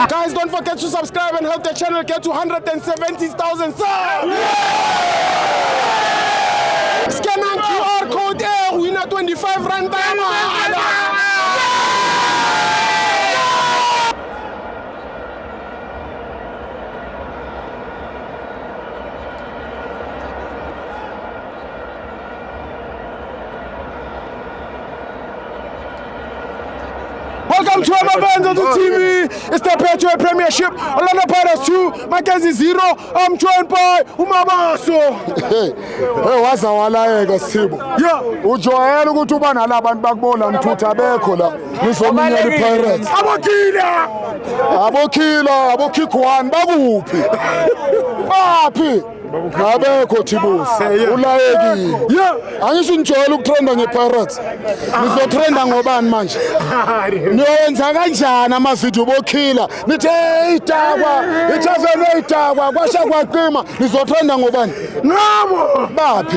Guys, don't forget to subscribe and help the channel get to 170,000 subs. Scan on QR code winner 25 rand. Welcome to our fans on the TV. It's the Petro Premiership. Orlando Pirates 2, Mackenzie 0. I'm joined by Umabaso. Hey, wazawalaeka Sibo. Yeah. Ujwayele ukuthi uba nalabantu bakubona mthutha abekho la. Ngizominyela iPirates. Abokhikwane bakuphi? Baphi? Abekho Thibusi. Ulayekile. Yeah. Angisho nijwayele ukutrenda ngePirates. Nizotrenda ngobani manje? Niyenza kanjani amavidiyo bokhila? Nithi itakwa, ithazene itakwa, kwasha kwaqima. Nizotrenda ngobani? Ngabo. Baphi?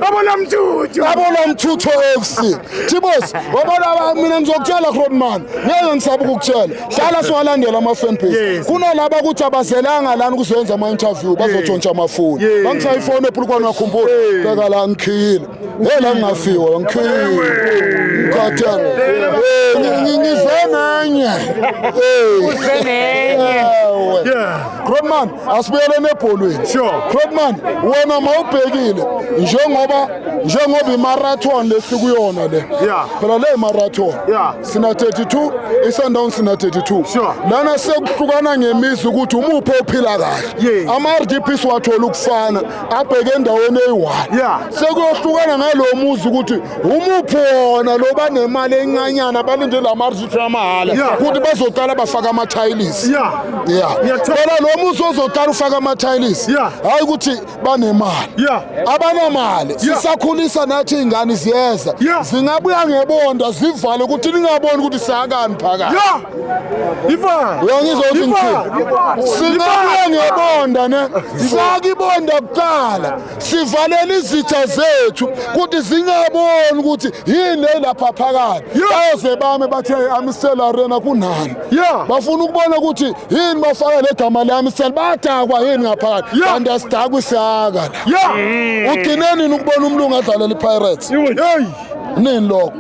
Abona mthutho. Abona mthutho FC. Thibusi, wabona mina ngizokutshela Rodman. Ngeke ngisaba ukukutshela. Hlala siwalandela ama fan page. Kunalabo ukuthi abazelanga lana kuzoyenza ama interview bazotshontsha amafoni. Bangisa ifoni ephulukwana wakhumbula. Beka la ngikhile. La ngingafiwa ngikhile. Ngikhathele. Ngizenenye. Rodman, asibuyele nebholweni. Sure. Rodman, wena mawubhekile njengoba imarathon lesikuyona le. Yeah. Phela le marathon. Yeah. Sina 32, iSundowns sina 32. Sure. Lana sekuhlukana ngemizi ukuthi umuphi ophila kahle. Yeah. Ama-RDPs wathola ukufana abheke endaweni eyi-1. Yeah. Sekuyohlukana ngalo muzi ukuthi umuphi wona lo banemali encanyana balinde la ma-RDP amahala ukuthi bazoqala bafaka ama-tiles. Phela lo muzi ozoqala ufaka ama-tiles. Hayi ukuthi banemali. Abanamali sisakhulisa nathi iy'ngane ziyeza zingabuya ngebonda zivale ukuthi ningaboni ukuthi sakani phakathi. Uyangizwa ukuthi singabuya ngebonda ne sifake ibonda kuqala sivalele izitha zethu ukuthi zingaboni ukuthi yini lapha phakathi. Bayoze bame bathi Amistel Arena kunani. Bafuna ukubona ukuthi yini bafaka legama lami badakwa yini ngaphakathi. Kanti asidakwa isaka. Ugcineni ukubona umlungu adlalela iPirates. Nini lokho?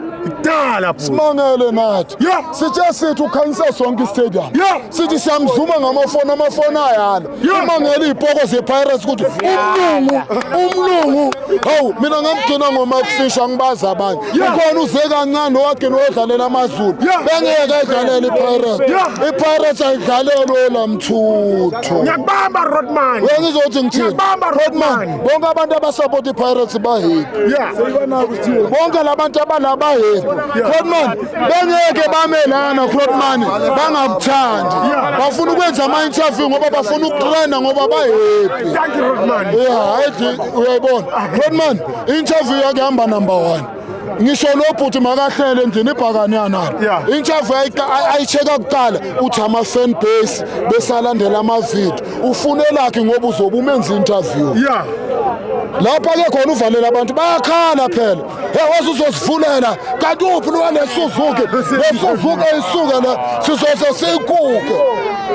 Simangele nathi. Sithe sithi ukhanyisa sonke istadium. Sithi siyamzuma ngamafoni ayala. Imangele iy'poko zePirates ukuthi umlungu. Hawu mina ngamgcina ngoMark Fisher angibazi abanye. Ukhona uze kancane owagcina oyodlalela amaZulu. Bengeke edlalela iPirates. iPirates ayidlalelwe la mthutho. Ngiyakubamba Rodman. Ngizothi ngithini? Rodman. Bonke abantu abasapota iPirates bahappy. Bonke labantu abalaba Rodman, bengeke bamelana Rodman, bangakuthandi. Bafuna ukwenza ama-interview ngoba bafuna ukutrenda ngoba bahappy. Thank you Rodman. Uyayibona. Rodman, interview yakhe hamba number 1. Ngisho lo bhuti makahlele endlini ibhakani yanalo. Interview ayicheka kuqala uthi ama-fan base besalandela amavidiyo. Ufunelakhe ngoba uzobe umenza interview. Lapha-ke khona uvalela abantu bayakhala phela. Waze uzosivulela kanti uphi lwaleSuzuki leSuzuki eyisuka la sizoze siyikuke.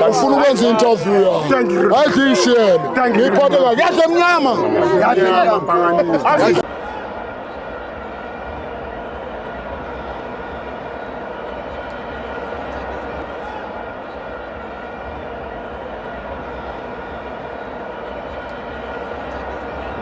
Ufuna ukwenza interview yakho. Hayi ngiyishiyele. Ngiphathe kahle. Yahle mnyama.